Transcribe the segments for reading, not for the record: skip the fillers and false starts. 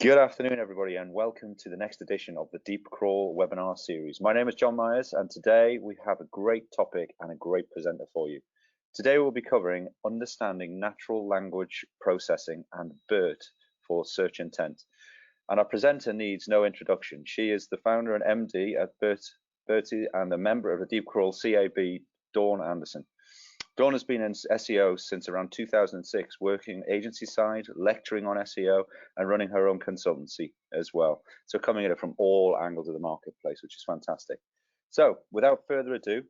Good afternoon, everybody, and welcome to the next edition of the Deep Crawl webinar series. My name is John Myers, and today we have a great topic and a great presenter for you. Today we'll be covering understanding natural language processing and BERT for search intent. And our presenter needs no introduction. She is the founder and MD at BERT and a member of the Deep Crawl CAB, Dawn Anderson. Dawn has been in SEO since around 2006, working agency side, lecturing on SEO, and running her own consultancy as well. So coming at it from all angles of the marketplace, which is fantastic. So without further ado,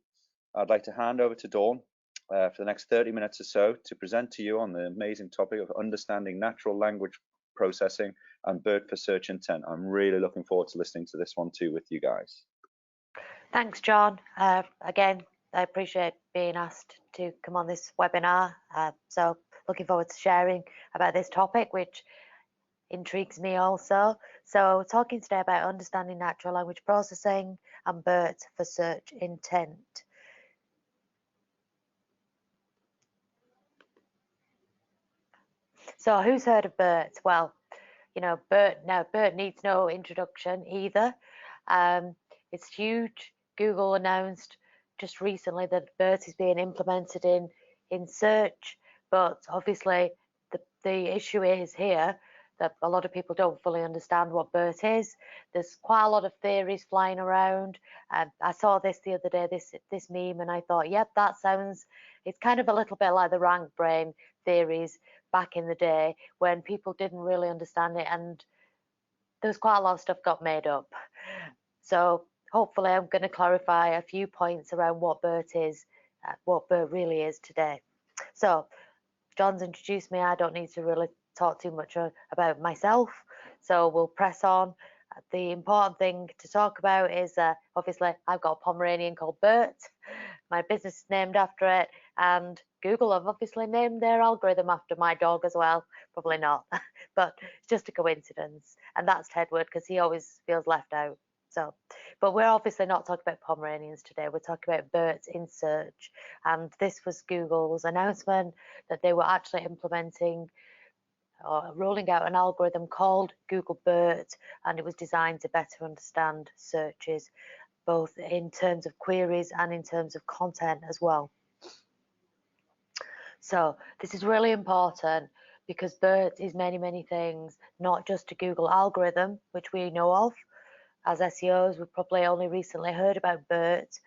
I'd like to hand over to Dawn for the next 30 minutes or so to present to you on the amazing topic of understanding natural language processing and BERT for search intent. I'm really looking forward to listening to this one too with you guys. Thanks, John. Again, I appreciate being asked to come on this webinar. So looking forward to sharing about this topic, which intrigues me also. So talking today about understanding natural language processing and BERT for search intent. So who's heard of BERT? Well, you know, BERT needs no introduction either. It's huge. Google announced just recently that BERT is being implemented in search, but obviously the issue is here that a lot of people don't fully understand what BERT is. There's quite a lot of theories flying around. I saw this the other day, this meme, and I thought, yep, that sounds, it's kind of a little bit like the rank brain theories back in the day when people didn't really understand it, and there's quite a lot of stuff got made up. So hopefully I'm going to clarify a few points around what BERT is, what BERT really is today. So John's introduced me. I don't need to really talk too much about myself, so we'll press on. The important thing to talk about is obviously I've got a Pomeranian called BERT. My business is named after it, and Google have obviously named their algorithm after my dog as well. Probably not, but it's just a coincidence. And that's Tedward, because he always feels left out. So, but we're obviously not talking about Pomeranians today. We're talking about BERT in search. And this was Google's announcement that they were actually implementing or rolling out an algorithm called Google BERT, and it was designed to better understand searches, both in terms of queries and in terms of content as well. So this is really important because BERT is many, many things, not just a Google algorithm, which we know of. As SEOs, we've probably only recently heard about BERT,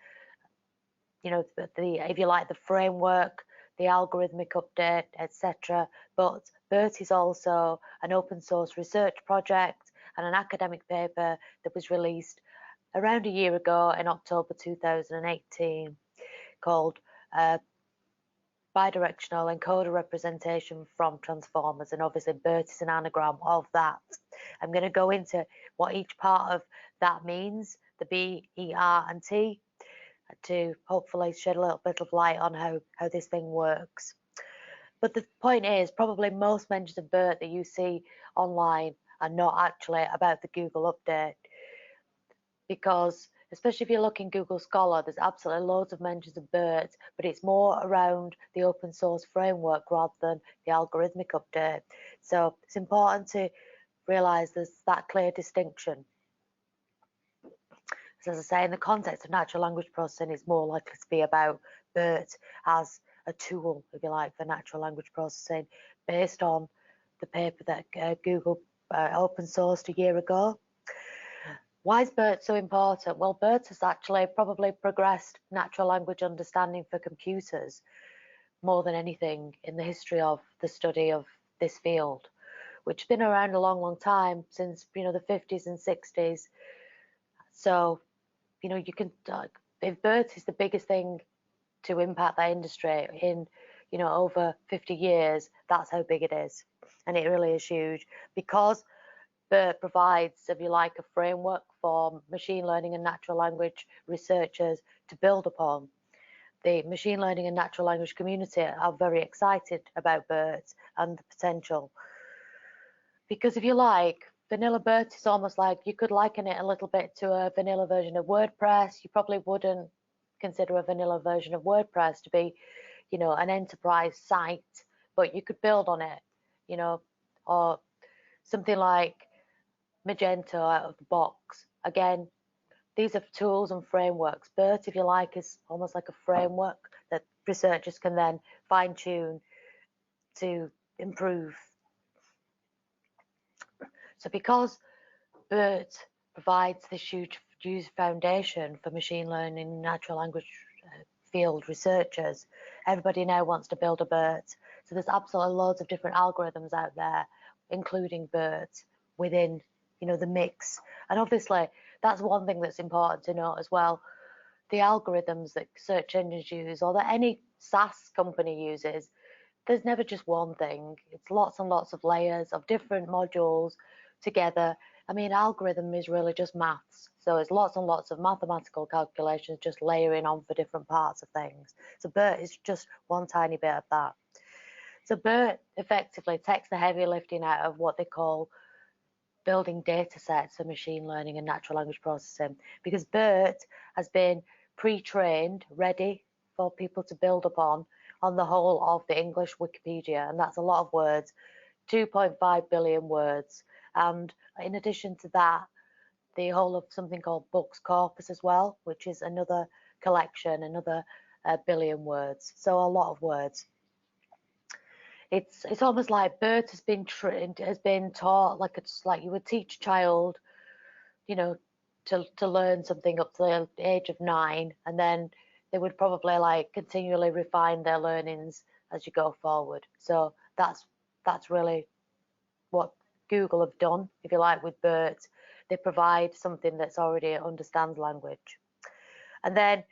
you know, if you like, the framework, the algorithmic update, etc. But BERT is also an open source research project and an academic paper that was released around a year ago in October 2018 called Bidirectional Encoder Representation from Transformers, and obviously BERT is an anagram of that. I'm going to go into what each part of that means, the B, E, R and T, to hopefully shed a little bit of light on how this thing works. But the point is, probably most mentions of BERT that you see online are not actually about the Google update, because especially if you look in Google Scholar, there's absolutely loads of mentions of BERT, but it's more around the open source framework rather than the algorithmic update. So it's important to realize there's that clear distinction. So as I say, in the context of natural language processing, it's more likely to be about BERT as a tool, if you like, for natural language processing, based on the paper that Google open sourced a year ago. Why is BERT so important? Well, BERT has actually probably progressed natural language understanding for computers more than anything in the history of the study of this field, which has been around a long, long time, since, you know, the 50s and 60s. So, you know, you can, if BERT is the biggest thing to impact that industry in, you know, over 50 years, that's how big it is. And it really is huge, because BERT provides, if you like, a framework for machine learning and natural language researchers to build upon. The machine learning and natural language community are very excited about BERT and the potential. Because if you like, vanilla BERT is almost like, you could liken it a little bit to a vanilla version of WordPress. You probably wouldn't consider a vanilla version of WordPress to be, you know, an enterprise site, but you could build on it, you know, or something like Magento out of the box. Again, these are tools and frameworks. BERT, if you like, is almost like a framework that researchers can then fine-tune to improve. So because BERT provides this huge foundation for machine learning, natural language field researchers, everybody now wants to build a BERT. So there's absolutely loads of different algorithms out there, including BERT, within the mix. And obviously, that's one thing that's important to note as well. The algorithms that search engines use, or that any SaaS company uses, there's never just one thing. It's lots and lots of layers of different modules together. I mean, algorithm is really just maths. So it's lots and lots of mathematical calculations just layering on for different parts of things. So BERT is just one tiny bit of that. So BERT effectively takes the heavy lifting out of what they call building data sets for machine learning and natural language processing, because BERT has been pre-trained, ready for people to build upon on the whole of the English Wikipedia, and that's a lot of words, 2.5 billion words. And in addition to that, the whole of something called books corpus as well, which is another collection, another billion words. So a lot of words. It's almost like BERT has been taught like it's like you would teach a child, to learn something up to the age of 9, and then they would probably like continually refine their learnings as you go forward. So that's really what Google have done, if you like, with BERT. They provide something that's already understands language. And then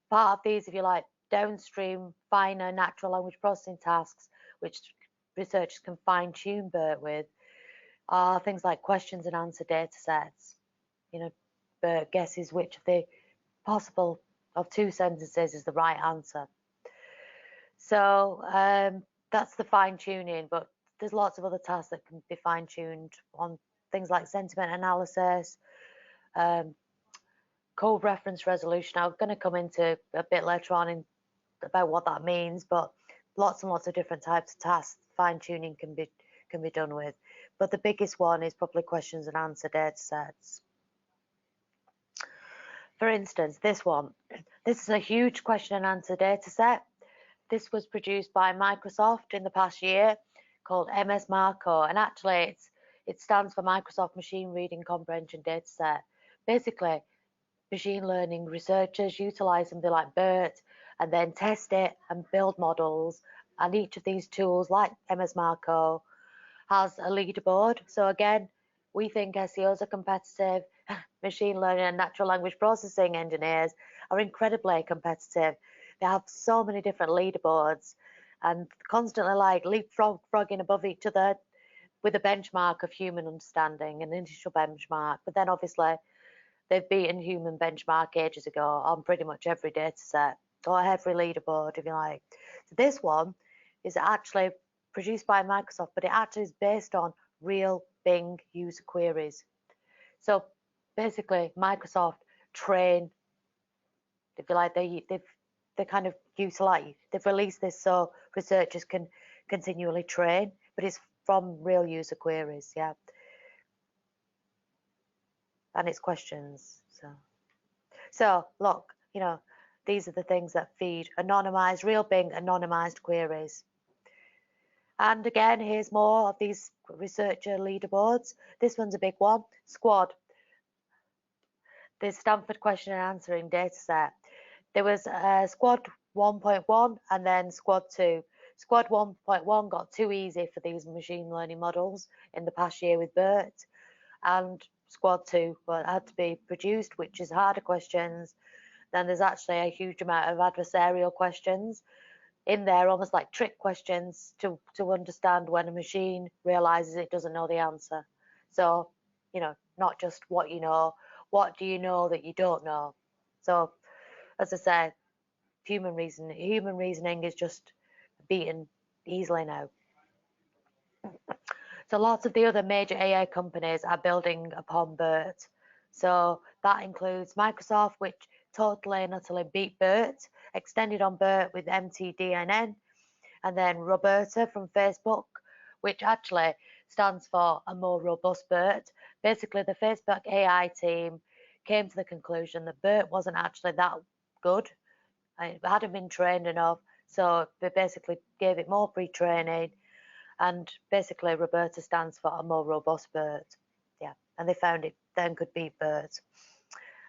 part of these, if you like, downstream finer natural language processing tasks, which researchers can fine-tune BERT with, are things like questions and answer data sets. BERT guesses which of the possible of 2 sentences is the right answer. So that's the fine-tuning, but there's lots of other tasks that can be fine-tuned on things like sentiment analysis, coreference resolution. I'm going to come into a bit later on about what that means, but lots and lots of different types of tasks fine-tuning can be done with. But the biggest one is probably questions and answer data sets. For instance, this is a huge question and answer data set. This was produced by Microsoft in the past year, called MS Marco, and actually it stands for Microsoft Machine Reading Comprehension Dataset. Basically, machine learning researchers utilize something like BERT and then test it and build models, and each of these tools, like MS Marco, has a leaderboard. So again, we think SEOs are competitive, machine learning and natural language processing engineers are incredibly competitive. They have so many different leaderboards and constantly like leapfrogging above each other with a benchmark of human understanding, an initial benchmark. But then obviously they've beaten human benchmark ages ago on pretty much every data set or every leaderboard, if you like. So this one is actually produced by Microsoft, but it actually is based on real Bing user queries. So basically Microsoft train, if you like, they kind of utilize, they've released this so researchers can continually train, but it's from real user queries, yeah. And it's questions. So look, these are the things that feed anonymized, real Bing anonymized queries. And again, here's more of these researcher leaderboards. This one's a big one, Squad. The Stanford question and answering data set. There was Squad 1.1 and then Squad 2. Squad 1.1 got too easy for these machine learning models in the past year with BERT, and Squad 2 had to be produced, which is harder questions. Then there's actually a huge amount of adversarial questions in there, almost like trick questions to understand when a machine realizes it doesn't know the answer. So, not just what you know, what do you know that you don't know? So, as I said, human reasoning is just beaten easily now. So lots of the other major AI companies are building upon BERT. So that includes Microsoft, which totally and utterly beat BERT, extended on BERT with MTDNN, and then Roberta from Facebook, which actually stands for a more robust BERT, basically the Facebook AI team came to the conclusion that BERT wasn't actually that good. It hadn't been trained enough, so they basically gave it more pre-training, and basically Roberta stands for a more robust BERT. Yeah, and they found it then could beat BERT.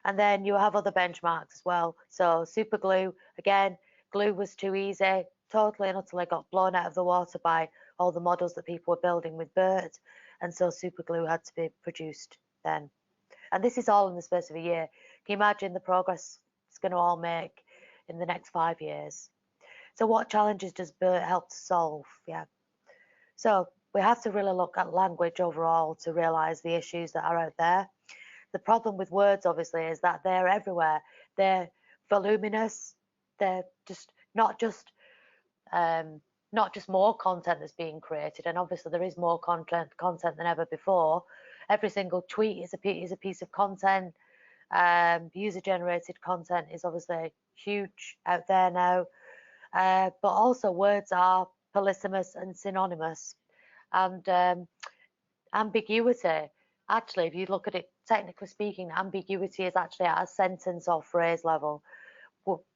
And then you have other benchmarks as well. So super glue, again, glue was too easy, totally and utterly got blown out of the water by all the models that people were building with BERT, and so super glue had to be produced then. And this is all in the space of a year. Can you imagine the progress it's going to all make in the next 5 years? So what challenges does BERT help to solve? Yeah. So we have to really look at language overall to realize the issues that are out there. The problem with words, obviously, is that they're everywhere. They're voluminous. They're just not just more content that's being created, and obviously there is more content than ever before. Every single tweet is a piece of content. User-generated content is obviously huge out there now, but also words are polysemous and synonymous, and ambiguity. Actually, if you look at it technically speaking, ambiguity is actually at a sentence or phrase level.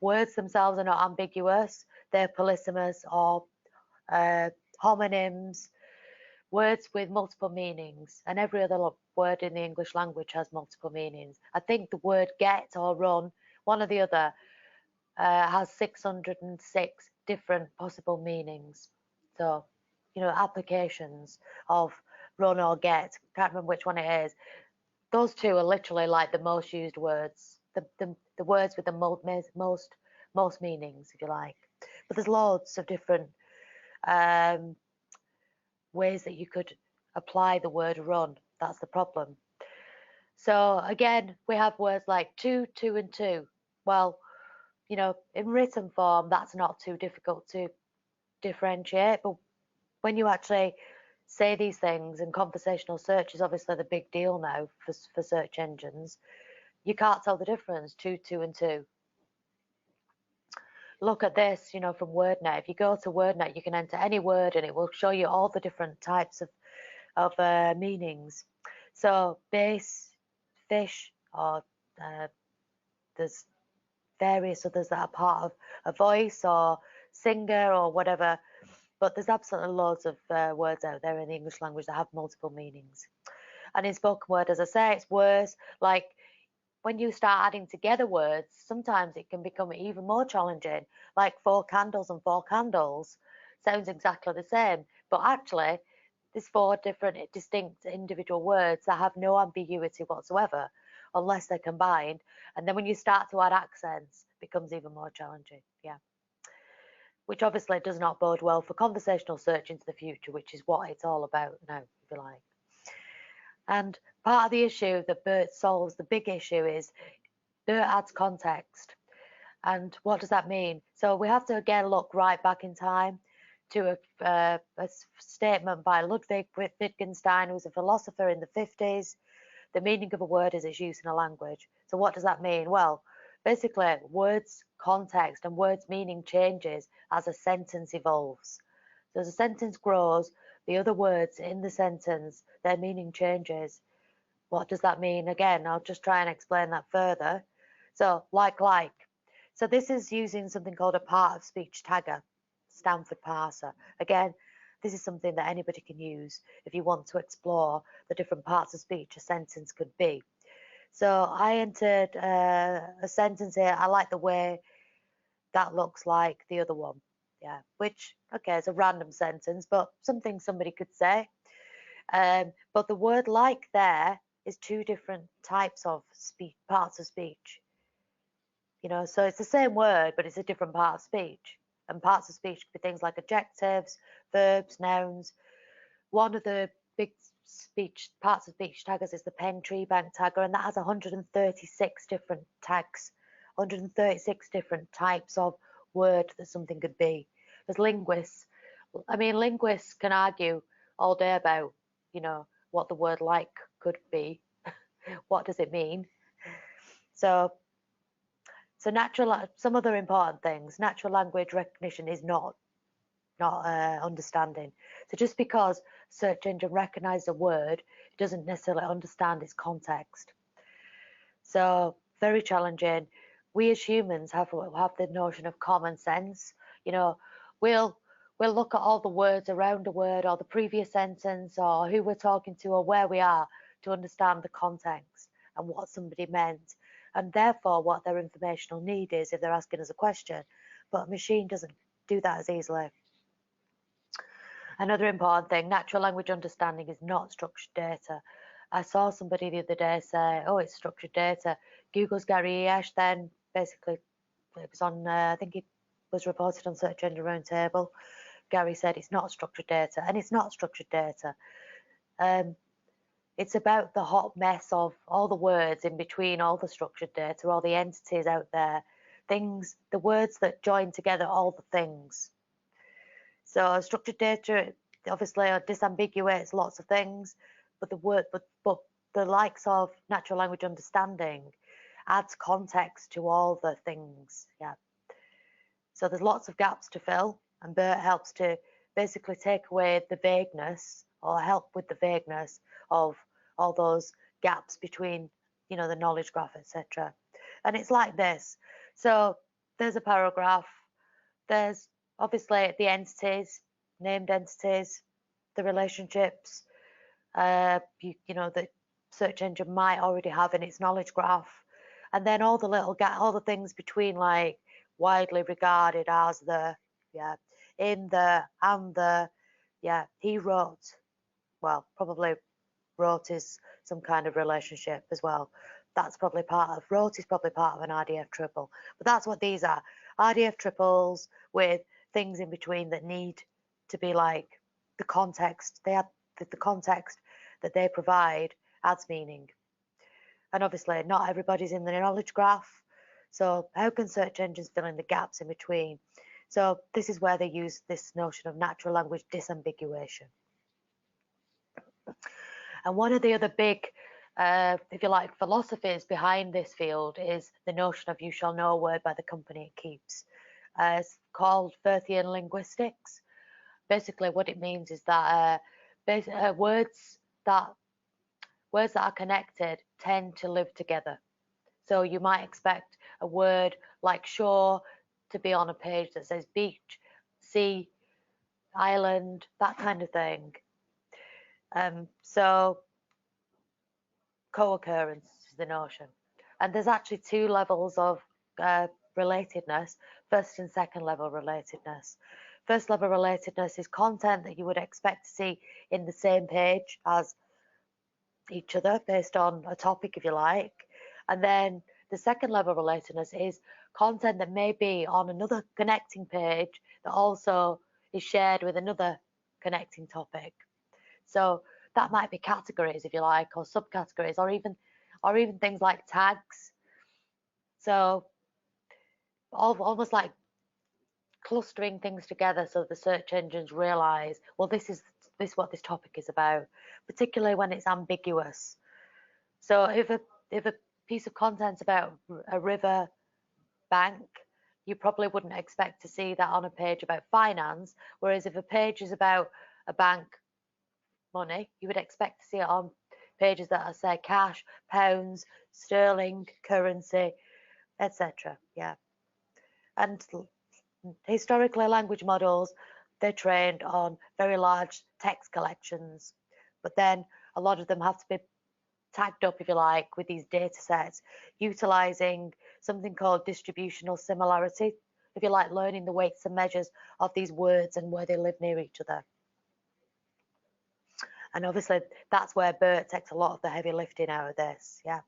Words themselves are not ambiguous. They're polysemous or homonyms, words with multiple meanings, and every other word in the English language has multiple meanings. I think the word get or run, one or the other, has 606 different possible meanings. So, you know, applications of run or get, can't remember which one it is. Those two are literally like the most used words, the words with the most meanings, if you like. But there's loads of different ways that you could apply the word run. That's the problem. So again, we have words like two, and two. Well, you know, in written form, that's not too difficult to differentiate. But when you actually say these things, and conversational search is obviously the big deal now for search engines, you can't tell the difference, two, and two. Look at this, you know, from WordNet. If you go to WordNet, you can enter any word and it will show you all the different types of meanings. So bass, fish, or there's various others that are part of a voice or singer or whatever. But there's absolutely loads of words out there in the English language that have multiple meanings. And in spoken word, as I say, it's worse. Like when you start adding together words, sometimes it can become even more challenging. Like 4 candles and 4 candles sounds exactly the same, but actually there's 4 different distinct individual words that have no ambiguity whatsoever unless they're combined. And then when you start to add accents, it becomes even more challenging. Yeah. Which obviously does not bode well for conversational search into the future, which is what it's all about now, if you like. And part of the issue that BERT solves, the big issue, is BERT adds context. And what does that mean? So we have to again look right back in time to a statement by Ludwig Wittgenstein, who was a philosopher in the 50s. The meaning of a word is its use in a language. So what does that mean? Well, basically, words' context and words' meaning changes as a sentence evolves. So as a sentence grows, the other words in the sentence, their meaning changes. What does that mean? Again, I'll just try and explain that further. So, like. So this is using something called a part of speech tagger, Stanford parser. Again, this is something that anybody can use if you want to explore the different parts of speech a sentence could be. So I entered a sentence here. I like the way that looks like the other one. Yeah, which, okay, is a random sentence, but something somebody could say. But the word like there is 2 different types of speech, parts of speech. You know, so it's the same word, but it's a different part of speech. And parts of speech could be things like adjectives, verbs, nouns. One of the big parts of speech taggers is the Penn Tree Bank tagger, and that has 136 different tags, 136 different types of word that something could be. There's linguists. I mean, linguists can argue all day about, you know, what the word like could be. What does it mean? So some other important things. Natural language recognition is not understanding. So just because search engine recognizes a word, it doesn't necessarily understand its context. So very challenging. We as humans have the notion of common sense. You know, we'll look at all the words around a word or the previous sentence or who we're talking to or where we are to understand the context and what somebody meant, and therefore what their informational need is if they're asking us a question. But a machine doesn't do that as easily. Another important thing, natural language understanding is not structured data. I saw somebody the other day say, oh, it's structured data. Google's Gary Esch then basically, it was on, I think it was reported on Search Engine Roundtable. Gary said it's not structured data, and it's not structured data. It's about the hot mess of all the words in between all the structured data, all the entities out there, things, the words that join together all the things. So structured data obviously disambiguates lots of things, but the likes of natural language understanding adds context to all the things. Yeah. So there's lots of gaps to fill, and BERT helps to basically take away the vagueness or help with the vagueness of all those gaps between, you know, the knowledge graph, etc. And it's like this. So there's a paragraph. There's obviously the entities, named entities, the relationships, you know, the search engine might already have in its knowledge graph, and then all the little all the things between, like widely regarded as the, yeah, in the, and the, yeah, he wrote, well, probably wrote is some kind of relationship as well. That's probably part of, wrote is probably part of an RDF triple, but that's what these are, RDF triples with things in between that need to be like the context. They have the context that they provide adds meaning. And obviously not everybody's in the knowledge graph. So how can search engines fill in the gaps in between? So this is where they use this notion of natural language disambiguation. And one of the other big, if you like, philosophies behind this field is the notion of you shall know a word by the company it keeps. It's called Firthian linguistics. Basically what it means is that words that are connected tend to live together. So you might expect a word like shore to be on a page that says beach, sea, island, that kind of thing. So co-occurrence is the notion. And there's actually two levels of relatedness, first and second level relatedness. First level relatedness is content that you would expect to see in the same page as each other based on a topic, if you like. And then the second level relatedness is content that may be on another connecting page that also is shared with another connecting topic. So that might be categories, if you like, or subcategories, or even things like tags. So almost like clustering things together so the search engines realize, well, this is what this topic is about, particularly when it's ambiguous. So if a piece of content's about a river bank, you probably wouldn't expect to see that on a page about finance, whereas if a page is about a bank money, you would expect to see it on pages that are, say, cash, pounds, sterling, currency, etc. Yeah. And historically, language models, they're trained on very large text collections, but then a lot of them have to be tagged up, if you like, with these data sets, utilizing something called distributional similarity, if you like, learning the weights and measures of these words and where they live near each other. And obviously that's where BERT takes a lot of the heavy lifting out of this. Yeah.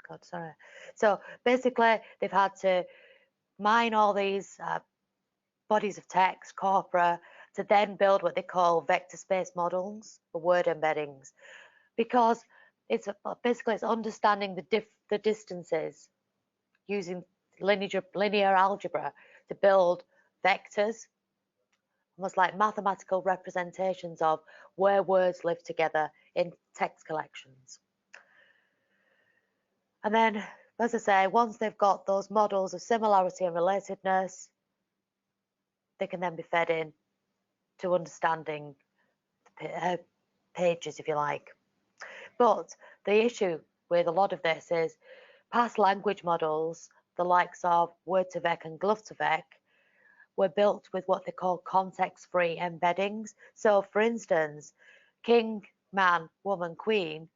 God, sorry. So basically they've had to mine all these bodies of text, corpora, to then build what they call vector space models for word embeddings, because it's basically it's understanding the distances using linear algebra to build vectors, almost like mathematical representations of where words live together in text collections. And then, as I say, once they've got those models of similarity and relatedness, they can then be fed in to understanding pages, if you like. But the issue with a lot of this is past language models, the likes of Word2Vec and Glove2Vec, were built with what they call context-free embeddings. So, for instance, king, man, woman, queen,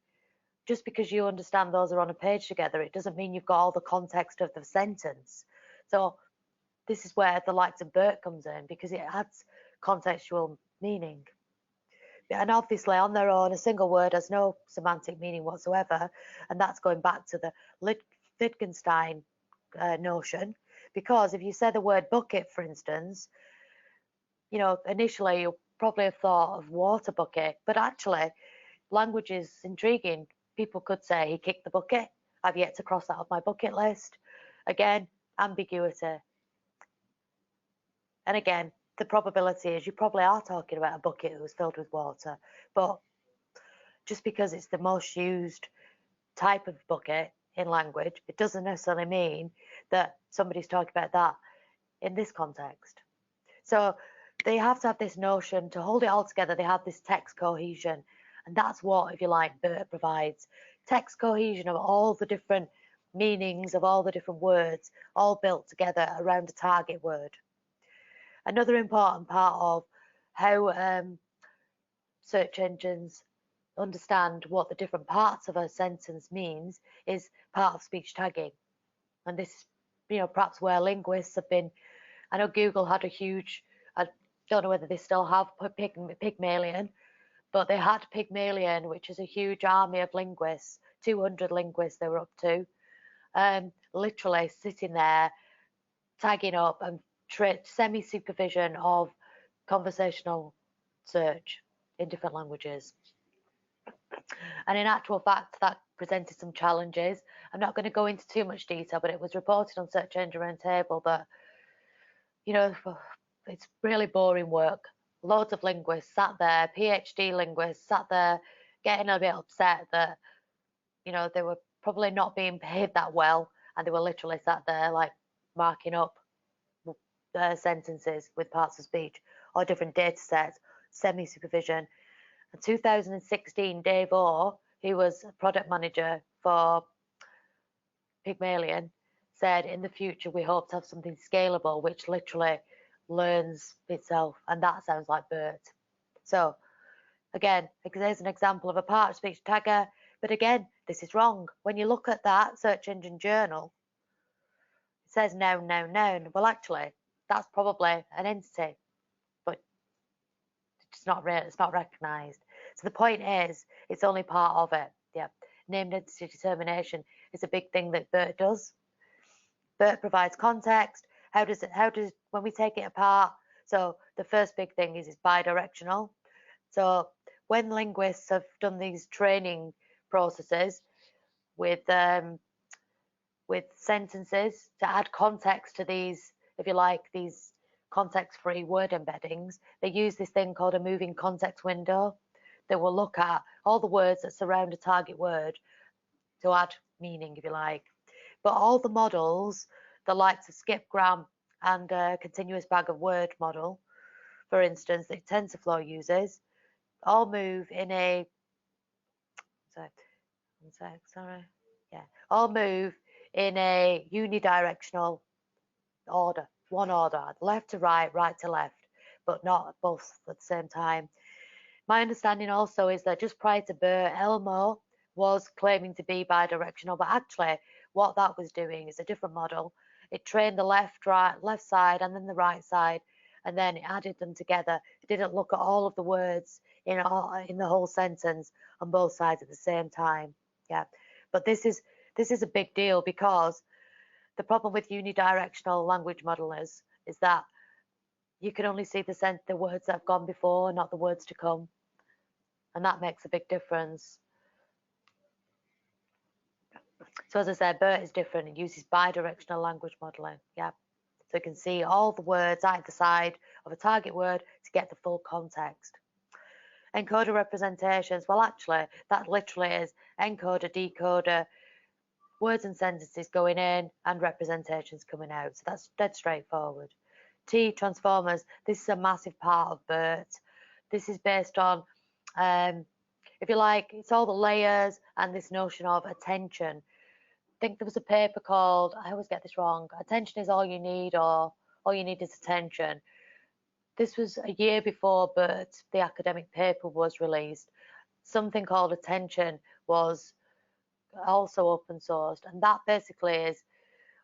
just because you understand those are on a page together, it doesn't mean you've got all the context of the sentence. So this is where the likes of BERT comes in, because it adds contextual meaning. And obviously on their own, a single word has no semantic meaning whatsoever. And that's going back to the Wittgenstein notion, because if you say the word bucket, for instance, you know, initially you'll probably have thought of water bucket, but actually language is intriguing. People could say he kicked the bucket. I've yet to cross that off my bucket list. Again, ambiguity. And again, the probability is you probably are talking about a bucket that was filled with water, but just because it's the most used type of bucket in language, it doesn't necessarily mean that somebody's talking about that in this context. So they have to have this notion to hold it all together. They have this text cohesion, and that's what, if you like, BERT provides. Text cohesion of all the different meanings of all the different words, all built together around a target word. Another important part of how search engines understand what the different parts of a sentence means is part of speech tagging. And this, you know, perhaps where linguists have been, I know Google had a huge, I don't know whether they still have Pygmalion, but they had Pygmalion, which is a huge army of linguists, 200 linguists they were up to, literally sitting there, tagging up and semi-supervision of conversational search in different languages. And in actual fact, that presented some challenges. I'm not going to go into too much detail, but it was reported on Search Engine Roundtable that, you know, it's really boring work. Loads of linguists sat there, PhD linguists sat there getting a bit upset that, you know, they were probably not being paid that well, and they were literally sat there like marking up sentences with parts of speech or different data sets, semi-supervision. In 2016, Dave Orr, who was a product manager for Pygmalion, said in the future we hope to have something scalable which literally learns itself, and that sounds like BERT. So again, there's an example of a part of speech tagger, but again, this is wrong. When you look at that search engine journal, it says noun, noun, noun. Well, actually, that's probably an entity, but it's not recognized. So the point is, it's only part of it. Yeah, named entity determination is a big thing that BERT does. BERT provides context. How does when we take it apart? So the first big thing is it's bidirectional. So when linguists have done these training processes with sentences to add context to these, if you like, these context-free word embeddings, they use this thing called a moving context window that will look at all the words that surround a target word to add meaning, if you like. But all the models, the likes of skipgram and continuous bag of word model, for instance, that TensorFlow uses, all move in a all move in a unidirectional order, one order, left to right, right to left, but not both at the same time. My understanding also is that just prior to BERT, Elmo was claiming to be bidirectional, but actually what that was doing is a different model. It trained the left side and then the right side, and then it added them together. It didn't look at all of the words in the whole sentence on both sides at the same time. Yeah, but this is a big deal, because the problem with unidirectional language modelers is that you can only see the words that have gone before, not the words to come, and that makes a big difference. So as I said, BERT is different. It uses bidirectional language modeling. Yeah, so you can see all the words either side of a target word to get the full context. Encoder representations, well, actually, that literally is encoder, decoder, words and sentences going in and representations coming out. So that's dead straightforward. T transformers, this is a massive part of BERT. This is based on if you like, it's all the layers and this notion of attention. I think there was a paper called, I always get this wrong, Attention is All You Need, or All You Need is Attention. This was a year before BERT, the academic paper, was released. Something called Attention was also open sourced, and that basically is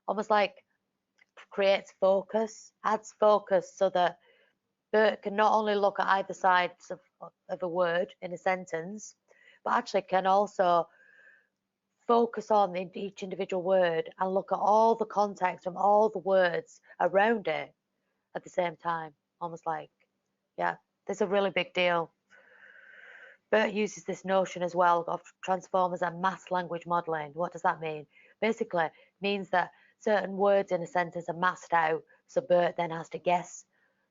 almost like creates focus, adds focus, so that BERT can not only look at either sides of a word in a sentence, but actually can also focus on each individual word and look at all the context from all the words around it at the same time. Almost like, yeah, there's a really big deal. BERT uses this notion as well of transformers and mass language modeling. What does that mean? Basically, it means that certain words in a sentence are masked out, so BERT then has to guess.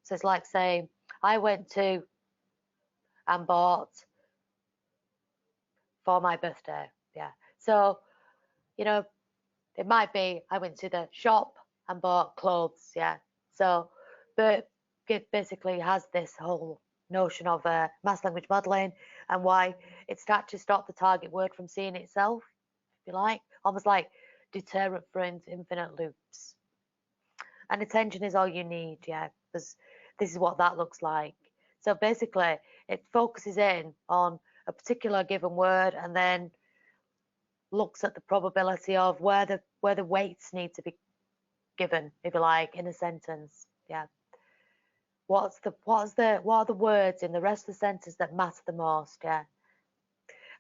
So it's like saying, I went to and bought for my birthday. Yeah. So, you know, it might be I went to the shop and bought clothes. Yeah. So, but it basically has this whole notion of mass language modeling and why it's to stop the target word from seeing itself, if you like, almost like deterrent for infinite loops. And attention is all you need. Yeah. Because this is what that looks like. So basically, it focuses in on a particular given word and then looks at the probability of where the weights need to be given, if you like, in a sentence. Yeah. What are the words in the rest of the sentence that matter the most? Yeah.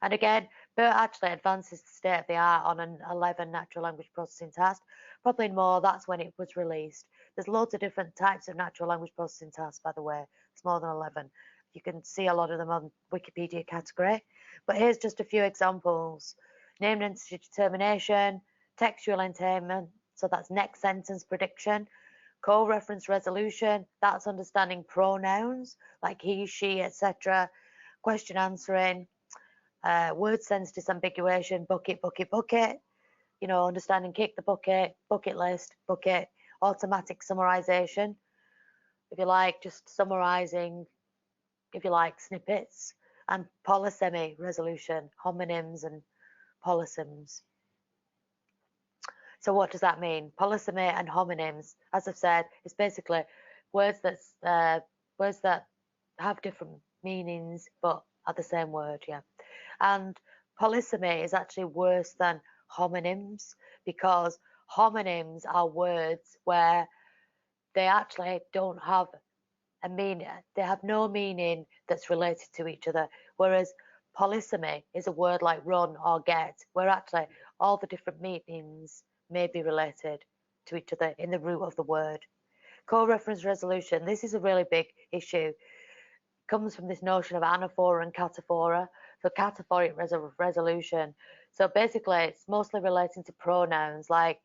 And again, BERT actually advances the state of the art on an 11 natural language processing task. Probably more, that's when it was released. There's loads of different types of natural language processing tasks, by the way. It's more than 11. You can see a lot of them on Wikipedia category. But here's just a few examples. Named entity determination, textual entailment, so that's next sentence prediction, coreference resolution, that's understanding pronouns like he, she, etc., question answering, word sense disambiguation, bucket, bucket, bucket, you know, understanding kick the bucket, bucket list, bucket, automatic summarization, if you like, just summarizing, if you like, snippets, and polysemy resolution, homonyms and polysems. So what does that mean? Polysemy and homonyms, as I've said, is basically words that have different meanings but are the same word, yeah. And polysemy is actually worse than homonyms because homonyms are words where they actually don't have a meaning, they have no meaning that's related to each other, whereas polysemy is a word like run or get, where actually all the different meanings may be related to each other in the root of the word. Coreference resolution, this is a really big issue. It comes from this notion of Anaphora and Cataphora, so cataphoric resolution. So basically, it's mostly relating to pronouns like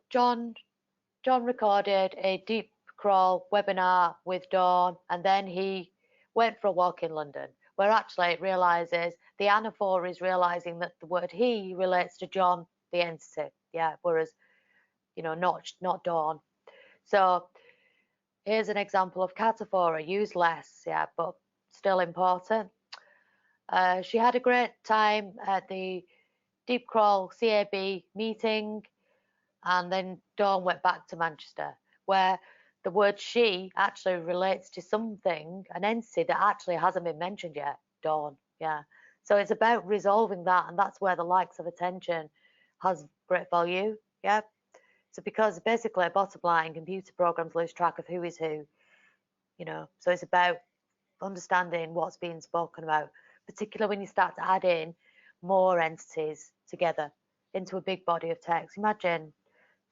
John recorded a deep crawl webinar with Dawn, and then he went for a walk in London, where actually it realizes the anaphora is realizing that the word he relates to John, the entity. Yeah, whereas, you know, not Dawn. So here's an example of cataphora, used less, yeah, but still important. She had a great time at the Deep Crawl CAB meeting, and then Dawn went back to Manchester, where the word she actually relates to something, an entity that actually hasn't been mentioned yet, Dawn, yeah. So it's about resolving that, and that's where the likes of attention has great value, yeah. So because basically, bottom line, computer programs lose track of who is who, you know. So it's about understanding what's being spoken about, particularly when you start to add in more entities together into a big body of text. Imagine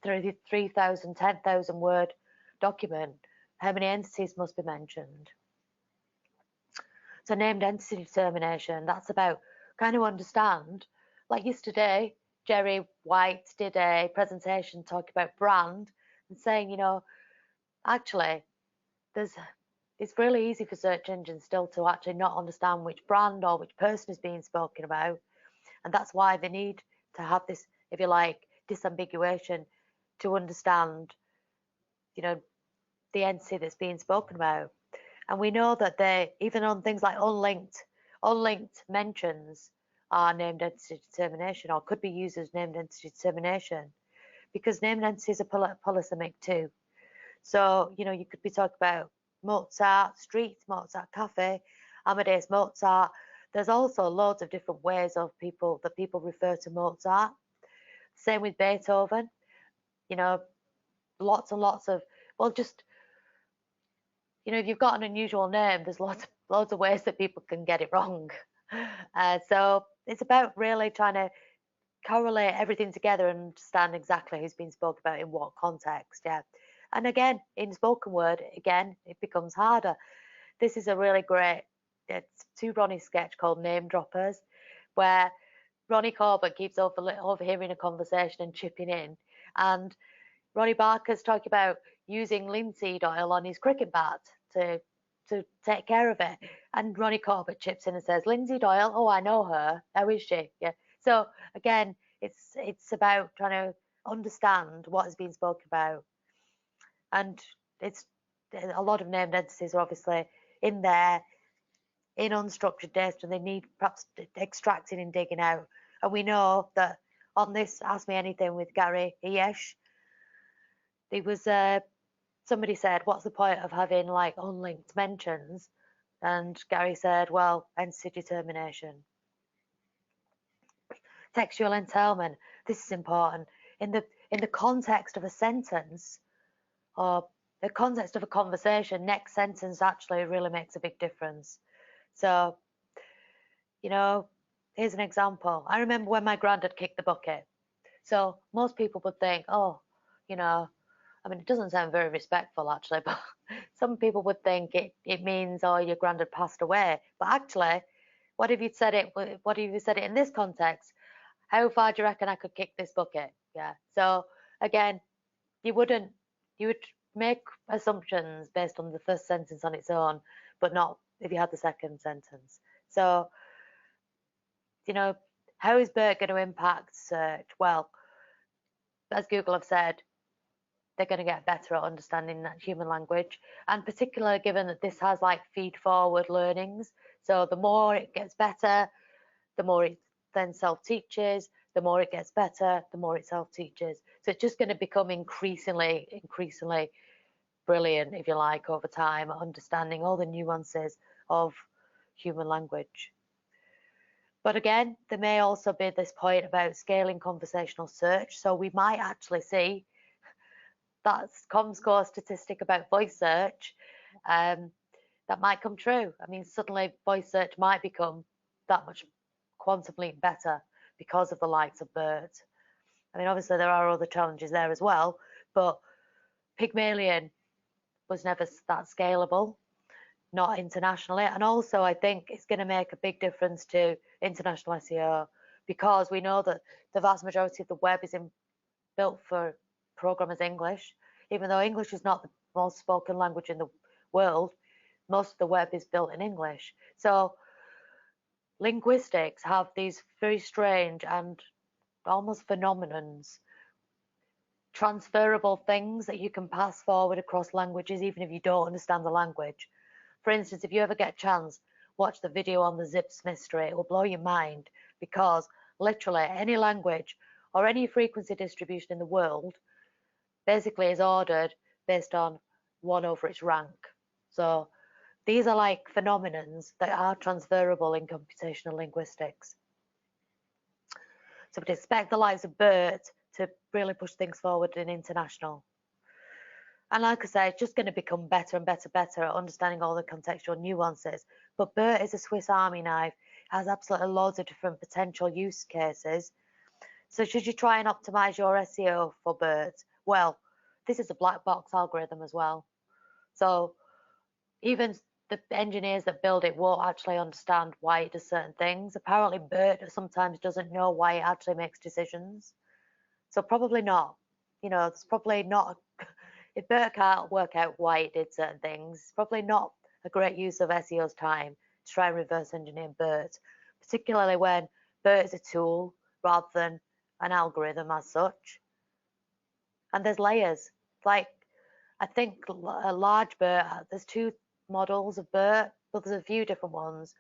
3,000, 10,000 word document, how many entities must be mentioned? So named entity determination, that's about kind of understand, like yesterday, Jerry White did a presentation talking about brand and saying, you know, actually, it's really easy for search engines still to actually not understand which brand or which person is being spoken about. And that's why they need to have this, if you like, disambiguation to understand, you know, the entity that's being spoken about. And we know that they, even on things like unlinked mentions are named entity determination, or could be used as named entity determination, because named entities are polysemic too. So, you could be talking about Mozart Street, Mozart Cafe, Amadeus Mozart. There's also loads of different ways of people refer to Mozart. Same with Beethoven. Lots and lots of, well, just, if you've got an unusual name, there's loads of ways that people can get it wrong. So it's about really trying to correlate everything together and understand exactly who's been spoken about in what context. Yeah. And again, in spoken word, again, it becomes harder. This is a really great, it's to Ronnie's sketch called Name Droppers, where Ronnie Corbett keeps overhearing a conversation and chipping in. And Ronnie Barker's talking about using linseed oil on his cricket bat to take care of it. And Ronnie Corbett chips in and says, linseed oil, oh, I know her. How is she? Yeah. So again, it's about trying to understand what is being spoken about. And it's a lot of named entities are obviously in there in unstructured data, and they need perhaps extracting and digging out. And we know that on this Ask Me Anything with Gary Yesh, there was somebody said, what's the point of having like unlinked mentions? And Gary said, well, entity determination. Textual entailment, this is important. In the context of a sentence or the context of a conversation, next sentence actually really makes a big difference. So, here's an example. I remember when my granddad kicked the bucket. So most people would think, oh, it doesn't sound very respectful actually, but some people would think it means, oh, your granddad passed away. But actually, what if you'd said it in this context? How far do you reckon I could kick this bucket? Yeah. So again, you would make assumptions based on the first sentence on its own, but not if you had the second sentence. So, how is BERT going to impact search? Well, as Google have said, they're going to get better at understanding that human language, and particularly given that this has like feed forward learnings. So the more it gets better, the more it then self-teaches, the more it gets better, the more it self-teaches. So it's just going to become increasingly brilliant, if you like, over time, understanding all the nuances of human language. But again, there may also be this point about scaling conversational search. So we might actually see that Comscore statistic about voice search that might come true. Suddenly voice search might become that much quantum leap better because of the likes of BERT. Obviously there are other challenges there as well, but Pygmalion was never that scalable, not internationally. And also I think it's going to make a big difference to international SEO, because we know that the vast majority of the web is built for programmers English. Even though English is not the most spoken language in the world, most of the web is built in English. So linguistics have these very strange and almost phenomenons, transferable things that you can pass forward across languages even if you don't understand the language. For instance, if you ever get a chance, watch the video on the Zips mystery. It will blow your mind, because literally any language or any frequency distribution in the world basically is ordered based on 1 over its rank. So these are like phenomenons that are transferable in computational linguistics. So we'd expect the likes of BERT to really push things forward in international. And like I say, it's just going to become better and better at understanding all the contextual nuances. But BERT is a Swiss Army knife, has absolutely loads of different potential use cases. So should you try and optimize your SEO for BERT? Well, this is a black box algorithm as well. So even the engineers that build it won't actually understand why it does certain things. Apparently BERT sometimes doesn't know why it actually makes decisions. So probably not. It's probably not, if BERT can't work out why it did certain things, it's probably not a great use of SEO's time to try and reverse engineer BERT, particularly when BERT is a tool rather than an algorithm as such. And there's layers. Like, I think a large BERT, there's two models of BERT. Well, there's a few different ones,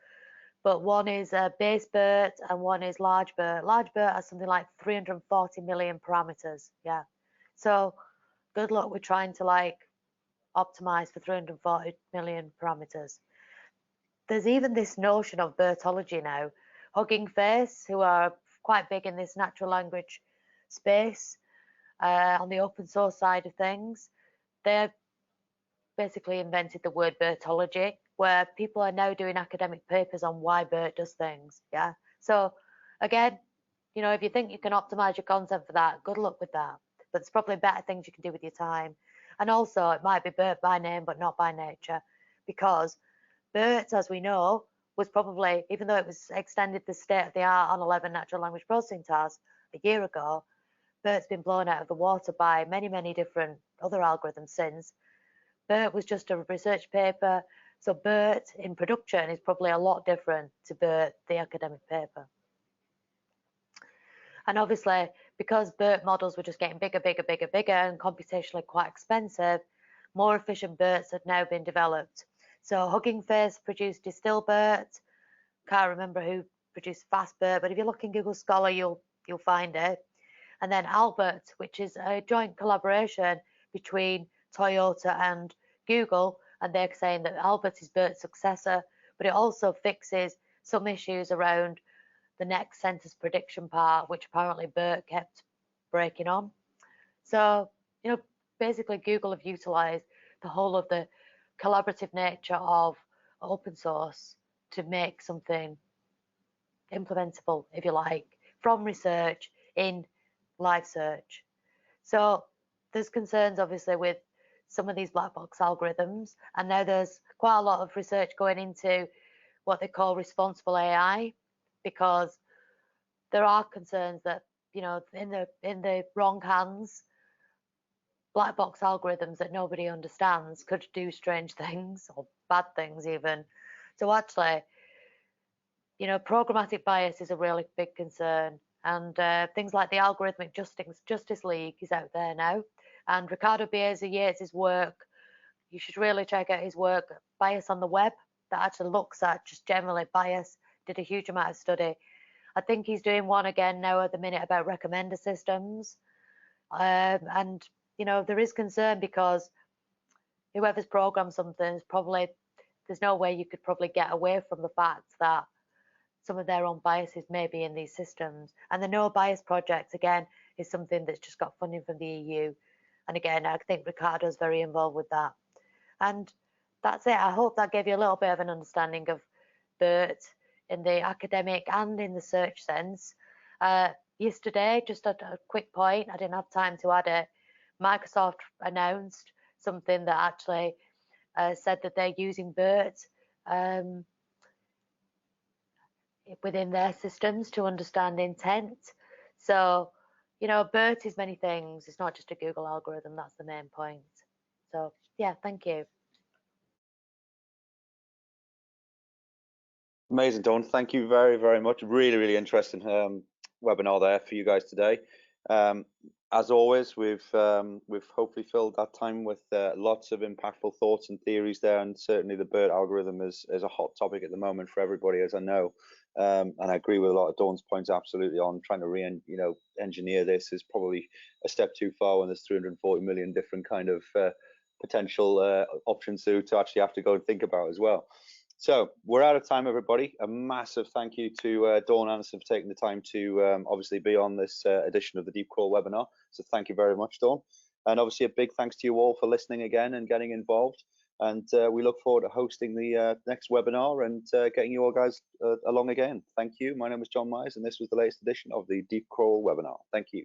but one is base BERT and one is large BERT. Large BERT has something like 340 million parameters. Yeah. So good luck with trying to like optimize for 340 million parameters. There's even this notion of BERTology now. Hugging Face, who are quite big in this natural language space on the open source side of things, they've basically invented the word BERTology, where people are now doing academic papers on why BERT does things. Yeah. So again, you know, if you think you can optimize your content for that, good luck with that. But there's probably better things you can do with your time. And also, it might be BERT by name, but not by nature, because BERT, as we know, was probably, even though it was extended the state of the art on 11 natural language processing tasks a year ago, BERT's been blown out of the water by many, many different other algorithms since. BERT was just a research paper, so BERT in production is probably a lot different to BERT, the academic paper. And obviously, because BERT models were just getting bigger, bigger, bigger, bigger, and computationally quite expensive, more efficient BERTs had now been developed. So Hugging Face produced DistillBERT. Can't remember who produced FastBERT, but if you look in Google Scholar, you'll find it. And then Albert, which is a joint collaboration between Toyota and Google, and they're saying that Albert is BERT's successor, but it also fixes some issues around the next sentence prediction part, which apparently BERT kept breaking on. So, you know, basically Google have utilized the whole of the collaborative nature of open source to make something implementable, if you like, from research in live search. So there's concerns obviously with some of these black box algorithms, and now there's quite a lot of research going into what they call responsible AI, because there are concerns that, you know, in the wrong hands, black box algorithms that nobody understands could do strange things or bad things even. So actually, you know, programmatic bias is a really big concern, and things like the Algorithmic Justice League is out there now, and Ricardo Bieza-Yates's work, you should really check out his work, Bias on the Web, that actually looks at just generally bias, did a huge amount of study. I think he's doing one again now at the minute about recommender systems. And, you know, there is concern because whoever's programmed something is probably, there's no way you could probably get away from the fact that some of their own biases may be in these systems. And the No Bias Project, again, is something that's just got funding from the EU. And again, I think Ricardo's very involved with that. And that's it. I hope that gave you a little bit of an understanding of BERT in the academic and in the search sense. Yesterday, just a quick point, I didn't have time to add it, Microsoft announced something that actually said that they're using BERT within their systems to understand intent. So, you know, BERT is many things. It's not just a Google algorithm. That's the main point. So, yeah, thank you. Amazing, Dawn. Thank you very, very much. Really, really interesting webinar there for you guys today. As always, we've hopefully filled that time with lots of impactful thoughts and theories there, and certainly the BERT algorithm is a hot topic at the moment for everybody, as I know. And I agree with a lot of Dawn's points absolutely on trying to engineer this is probably a step too far when there's 340 million different kind of potential options to actually have to go and think about as well. So we're out of time, everybody. A massive thank you to Dawn Anderson for taking the time to obviously be on this edition of the Deep Crawl webinar. So thank you very much, Dawn. And obviously a big thanks to you all for listening again and getting involved. And we look forward to hosting the next webinar and getting you all guys along again. Thank you. My name is John Myers, and this was the latest edition of the Deep Crawl webinar. Thank you.